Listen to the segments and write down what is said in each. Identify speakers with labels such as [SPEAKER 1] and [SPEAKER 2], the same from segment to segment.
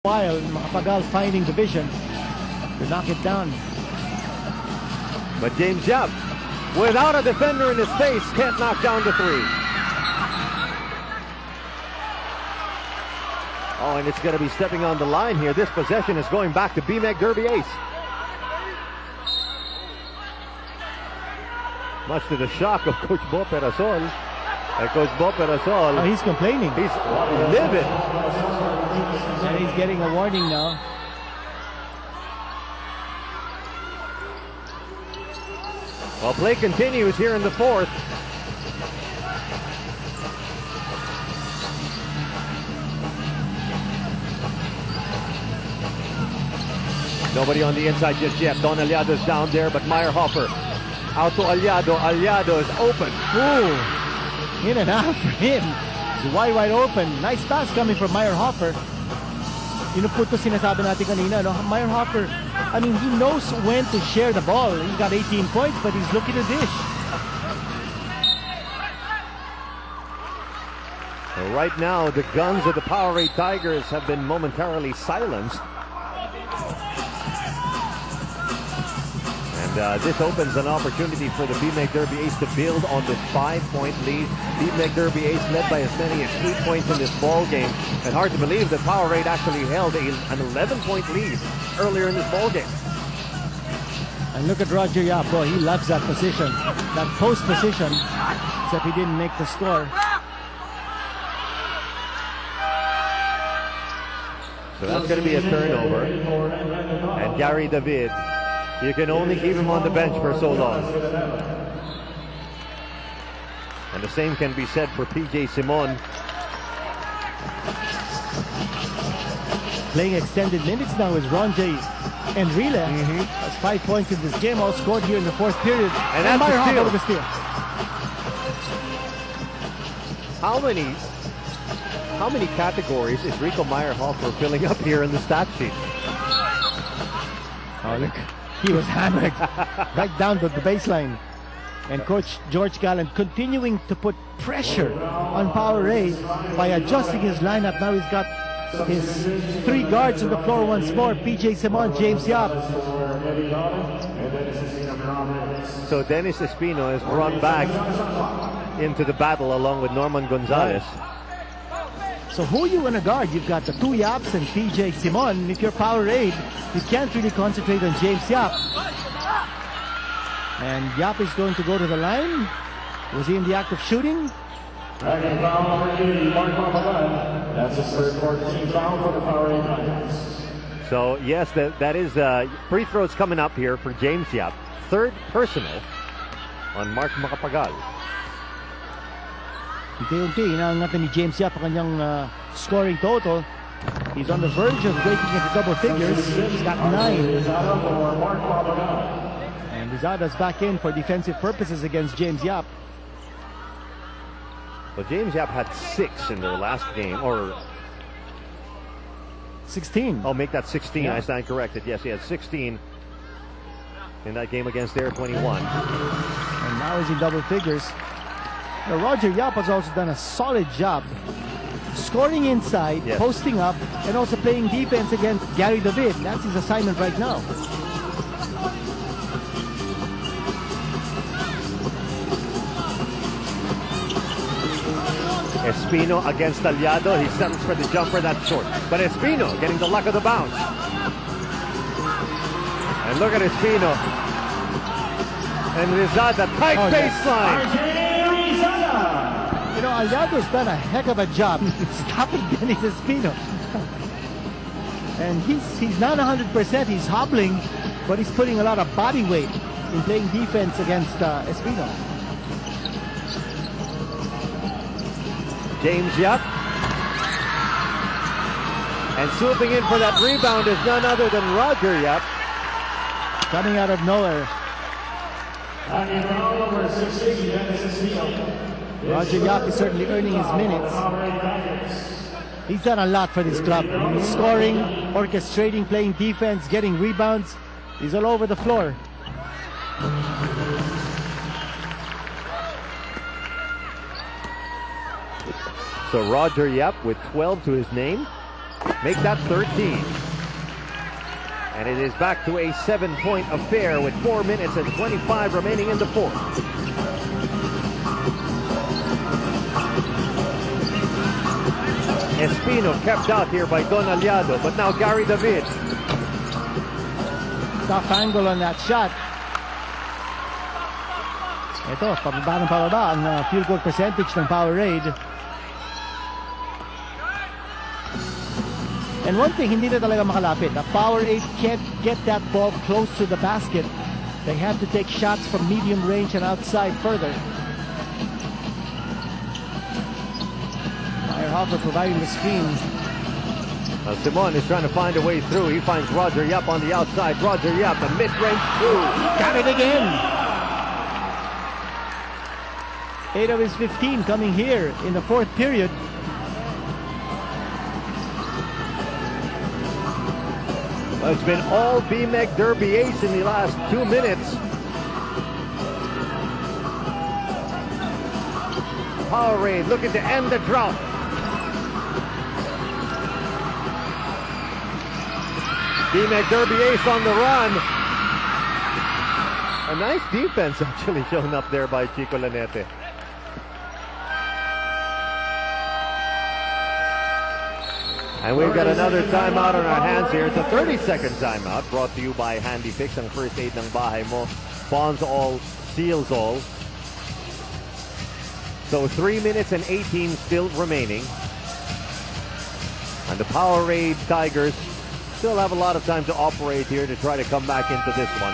[SPEAKER 1] while Macapagal finding the vision to knock it down.
[SPEAKER 2] But James Yap, without a defender in his face, can't knock down the three. Oh, and it's going to be stepping on the line here. This possession is going back to BMEG Derby Ace. Much to the shock of Coach Bo Perasol. Coach Bo Perasol.
[SPEAKER 1] Oh, he's complaining.
[SPEAKER 2] He's livid.
[SPEAKER 1] And he's getting a warning now.
[SPEAKER 2] Well, play continues here in the fourth. Nobody on the inside just yet. Don Llamados down there, but Meyerhofer out to Llado. Llado is open.
[SPEAKER 1] Ooh, in and out for him. It's wide open. Nice pass coming from Meyerhofer. Yun po ito sinasabi natin kanina, no? Meyerhofer, I mean, he knows when to share the ball. He got 18 points, but he's looking to dish.
[SPEAKER 2] So right now, the guns of the Powerade Tigers have been momentarily silenced. And this opens an opportunity for the BMEG Derby Ace to build on this 5-point lead. BMEG Derby Ace led by as many as 8 points in this ball game. And hard to believe that Powerade actually held an 11-point lead earlier in this ball game.
[SPEAKER 1] And look at Roger Yap. Boy, he loves that position, that post position, except he didn't make the score.
[SPEAKER 2] So that's going to be a turnover. And Gary David, you can only keep him on the bench for so long. And the same can be said for PJ Simon.
[SPEAKER 1] Playing extended minutes now is Ronjay Enrile. Has 5 points in this game, all scored here in the fourth period.
[SPEAKER 2] And that's the steal.
[SPEAKER 1] With the steal.
[SPEAKER 2] How many categories is Rico Meyerhofer filling up here in the stat sheet?
[SPEAKER 1] Oh, look. He was hammered right down to the baseline. And Coach George Gallant continuing to put pressure on Powerade by adjusting his lineup. Now he's got his 3 guards on the floor once more. PJ Simon, James Yap.
[SPEAKER 2] So Dennis Espino is brought back into the battle along with Norman Gonzalez.
[SPEAKER 1] So who you want to guard? You've got the 2 Yaps and PJ Simon. If you're Powerade, you can't really concentrate on James Yap. And Yap is going to go to the line. Was he in the act of shooting?
[SPEAKER 3] That's his third 14 foul for the Powerade.
[SPEAKER 2] So yes, that is free throws coming up here for James Yap. Third personal on Mark Macapagal.
[SPEAKER 1] Unti-unti, inaangat ni James Yap ang kanyang scoring total. He's on the verge of breaking into double figures. He's got 9. And Rizada's back in for defensive purposes against James Yap.
[SPEAKER 2] Well, James Yap had 6 in their last game, or
[SPEAKER 1] 16.
[SPEAKER 2] Oh, make that 16.
[SPEAKER 1] Yeah.
[SPEAKER 2] I stand corrected. Yes, he had 16 in that game against Air 21.
[SPEAKER 1] And now he's in double figures. Now, Roger Yap has also done a solid job scoring inside,
[SPEAKER 2] yes,
[SPEAKER 1] posting up, and also playing defense against Gary David. That's his assignment right now.
[SPEAKER 2] Espino against Llado. He settles for the jumper. That's short. But Espino getting the luck of the bounce. And look at Espino. And Rizada, tight baseline.
[SPEAKER 1] You know, Llado's done a heck of a job stopping Dennis Espino. And he's not 100%. He's hobbling, but he's putting a lot of body weight in playing defense against Espino.
[SPEAKER 2] James Yap. And swooping in for that rebound is none other than Roger Yap.
[SPEAKER 1] Coming out of nowhere. Roger Yap is certainly earning his minutes. He's done a lot for this club. Scoring, orchestrating, playing defense, getting rebounds. He's all over the floor.
[SPEAKER 2] So Roger Yap with 12 to his name. make that 13. And it is back to a 7-point affair with 4 minutes and 25 remaining in the fourth. Espino kept out here by Don Aliado, but now Gary David.
[SPEAKER 1] Tough angle on that shot. Ito, pababa ng pababa ang field goal percentage ng Powerade. And one thing, hindi na talaga makalapit. The Powerade can't get that ball close to the basket. They have to take shots from medium range and outside further. Hopper providing the screen.
[SPEAKER 2] Simon is trying to find a way through. He finds Roger Yap on the outside. Roger Yap, the mid-range through.
[SPEAKER 1] Got it again. 8 of his 15 coming here in the fourth period.
[SPEAKER 2] Well, it's been all BMEC Derby ace in the last 2 minutes. Powerade looking to end the drought. BMEC Derby ace on the run. A nice defense actually shown up there by Chico Lanete. And we've got another timeout on our hands here. It's a 30-second timeout brought to you by Handy Fix, ang first aid ng bahay mo. Bonds all, seals all. So 3 minutes and 18 still remaining. And the Powerade Tigers still have a lot of time to operate here to try to come back into this one.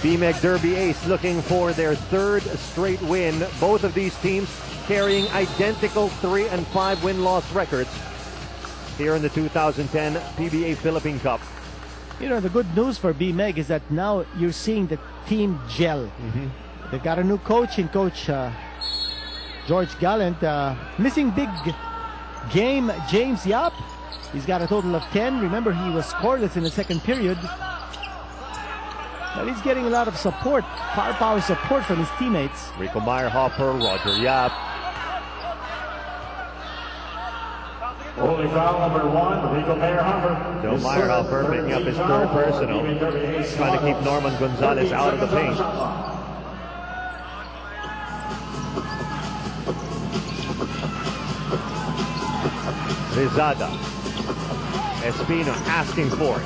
[SPEAKER 2] BMEC Derby ace looking for their third straight win. Both of these teams carrying identical 3 and 5 win-loss records here in the 2010 PBA Philippine Cup.
[SPEAKER 1] You know, the good news for BMEC is that now you're seeing the team gel. They've got a new coach in Coach George Gallant. Missing big game James Yap. He's got a total of 10. Remember, he was scoreless in the second period. But he's getting a lot of support, firepower support from his teammates.
[SPEAKER 2] Rico Meyerhopper, Roger Yap.
[SPEAKER 3] Holding foul number 1, Rico Meyerhopper.
[SPEAKER 2] Joe Meyerhopper picking up his third personal. Trying to keep Norman Gonzalez out of the paint. Rizada. Espino asking for it.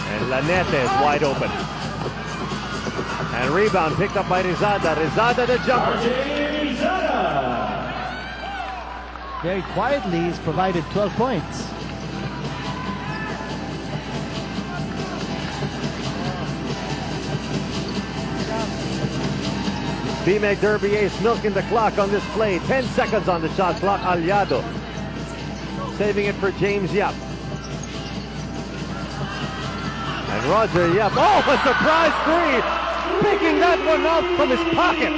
[SPEAKER 2] And Lanete is wide open. And rebound picked up by Rizada. Rizada the jumper.
[SPEAKER 1] Very quietly, he's provided 12 points.
[SPEAKER 2] BMEC Derby ace milking the clock on this play. 10 seconds on the shot clock. Aliado saving it for James Yap. And Roger Yap, oh, a surprise three! Picking that one up from his pocket.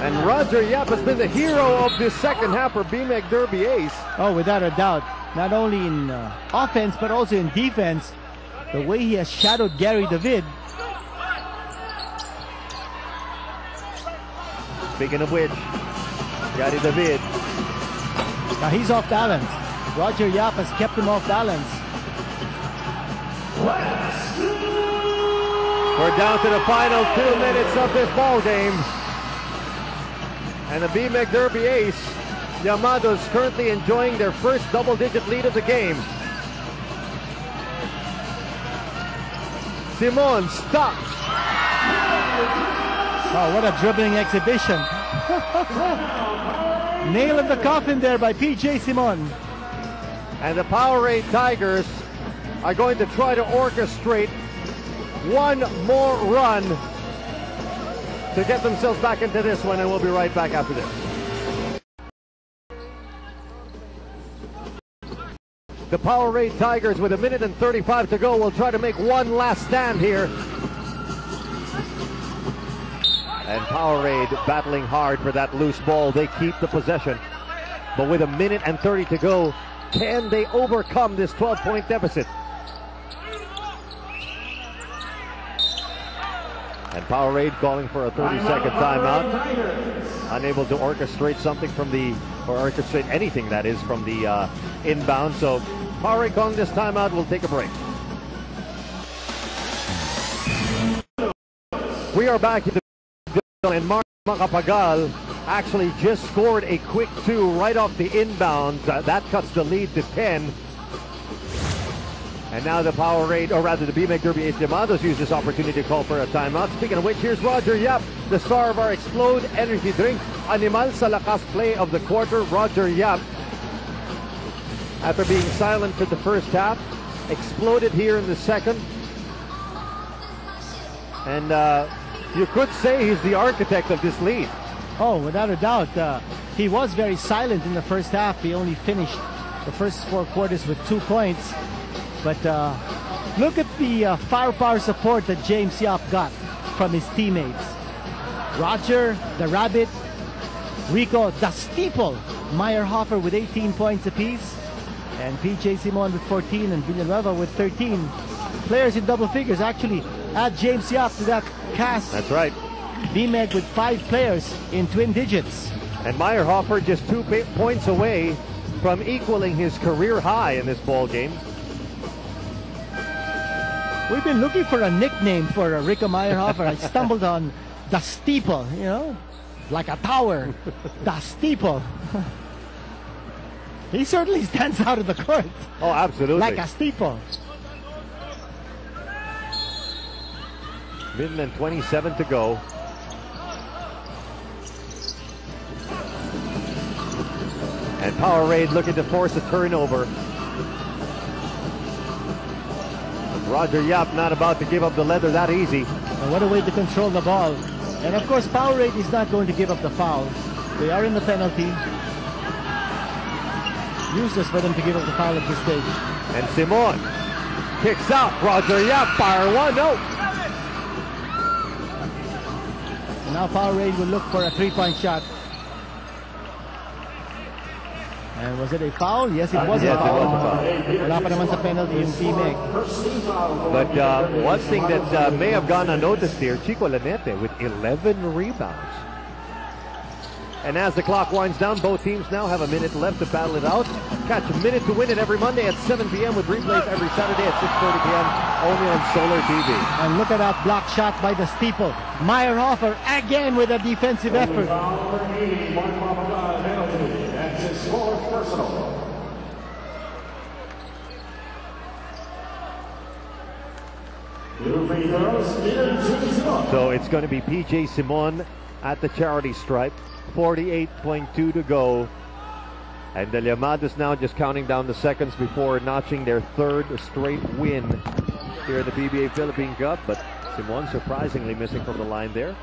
[SPEAKER 2] And Roger Yap has been the hero of this second half for BMEC Derby ace.
[SPEAKER 1] Oh, without a doubt. Not only in offense, but also in defense. The way he has shadowed Gary David.
[SPEAKER 2] Speaking of which, Gary David.
[SPEAKER 1] Now he's off balance. Roger Yap has kept him off balance.
[SPEAKER 2] We're down to the final 2 minutes of this ball game. And the BMEC Derby ace, Llamados, currently enjoying their first double-digit lead of the game. Simon stops.
[SPEAKER 1] Oh, what a dribbling exhibition. Nail in the coffin there by PJ Simon.
[SPEAKER 2] And the Powerade Tigers are going to try to orchestrate one more run to get themselves back into this one, and we'll be right back after this. The Powerade Tigers, with 1 minute and 35 to go, will try to make one last stand here. And Powerade battling hard for that loose ball. They keep the possession. But with 1 minute and 30 to go, can they overcome this 12-point deficit? And Powerade calling for a 30-second timeout. Unable to orchestrate something from orchestrate anything that is from the inbound. So Powerade calling this timeout. We'll take a break. We are back in the and Mark Macapagal actually just scored a quick 2 right off the inbound. That cuts the lead to 10. And now the Powerade, or rather the BMX Derby Ace Llamados use this opportunity to call for a timeout. Speaking of which, here's Roger Yap, the star of our Explode Energy Drink. Animal sa lakas play of the quarter, Roger Yap. After being silent for the first half, exploded here in the second. And you could say he's the architect of this lead.
[SPEAKER 1] Oh, without a doubt. He was very silent in the first half. He only finished the first 4 quarters with 2 points. But look at the firepower support that James Yap got from his teammates. Roger, the Rabbit, Rico, the Steeple, Meyerhofer with 18 points apiece, and PJ Simon with 14 and Villanueva with 13. Players in double figures. Actually, add James Yap to that cast.
[SPEAKER 2] That's right.
[SPEAKER 1] BMEG with 5 players in twin digits.
[SPEAKER 2] And Meyerhofer just 2 points away from equaling his career high in this ball game.
[SPEAKER 1] We've been looking for a nickname for Rico Meyerhofer. I stumbled on the Steeple, you know, like a tower. The Steeple. He certainly stands out of the court.
[SPEAKER 2] Oh, absolutely.
[SPEAKER 1] Like a steeple.
[SPEAKER 2] Minute and 27 to go. And Powerade looking to force a turnover. Roger Yap not about to give up the leather that easy.
[SPEAKER 1] And what a way to control the ball. And of course, Powerade is not going to give up the foul. They are in the penalty. Useless for them to give up the foul at this stage.
[SPEAKER 2] And Simon kicks out. Roger Yap, fire one, no.
[SPEAKER 1] And now Powerade will look for a 3-point shot. And was it a foul? Yes, it was a foul. Wala pa naman sa penalty yung BMEG.
[SPEAKER 2] But one thing that may have gone unnoticed here, Chico Lanete with 11 rebounds. And as the clock winds down, both teams now have a minute left to battle it out. Catch a minute to win it every Monday at 7 p.m. with replays every Saturday at 6:30 p.m. only on Solar TV.
[SPEAKER 1] And look at that block shot by the Steeple. Meyerhofer again with a defensive effort.
[SPEAKER 2] So it's going to be PJ Simon at the charity stripe. 48.2 to go. And the Llamados now just counting down the seconds before notching their 3rd straight win here in the PBA Philippine Cup. But Simon surprisingly missing from the line there.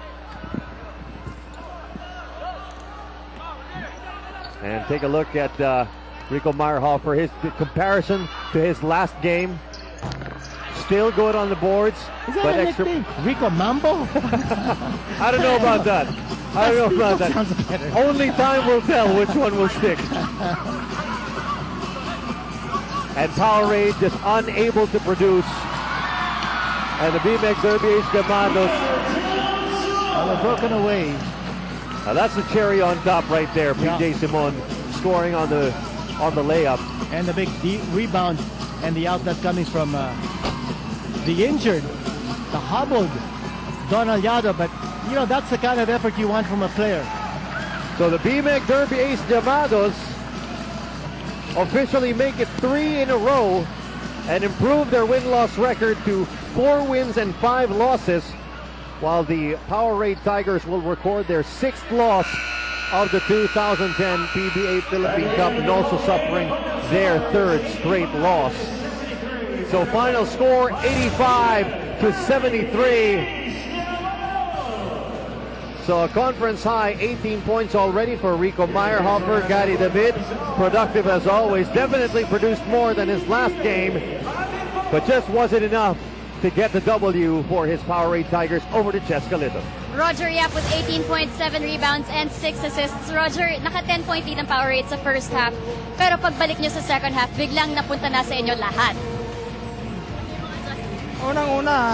[SPEAKER 2] And take a look at Rico Meyerhofer. The comparison to his last game. Still good on the boards.
[SPEAKER 1] Is that
[SPEAKER 2] but
[SPEAKER 1] a
[SPEAKER 2] extra
[SPEAKER 1] nickname? Rico Mambo?
[SPEAKER 2] I don't know about that. I don't know about that.
[SPEAKER 1] Sounds better.
[SPEAKER 2] Only time will tell which one will stick. And Powerade just unable to produce. And the BMX Derby Ace Llamados.
[SPEAKER 1] They're broken away.
[SPEAKER 2] Now that's the cherry on top right there. PJ Simon scoring on the layup.
[SPEAKER 1] And the big rebound and the outlet coming from the injured, the hobbled Don Aliado. But you know, that's the kind of effort you want from a player.
[SPEAKER 2] So the BMX Derby Ace Llamados officially make it 3 in a row and improve their win-loss record to 4 wins and 5 losses, while the Powerade Tigers will record their 6th loss of the 2010 PBA Philippine Cup and also suffering their 3rd straight loss. So final score 85-73. So a conference high 18 points already for Rico Meyerhofer. Gary David, productive as always, definitely produced more than his last game, but just wasn't enough to get the W for his Powerade Tigers over to Chescalito.
[SPEAKER 4] Roger Yap with 18 points, 7 rebounds, and 6 assists. Roger, naka 10-point lead ang Powerade sa first half. Pero pagbalik nyo sa second half, biglang napunta na sa inyo lahat.
[SPEAKER 5] Unang-una,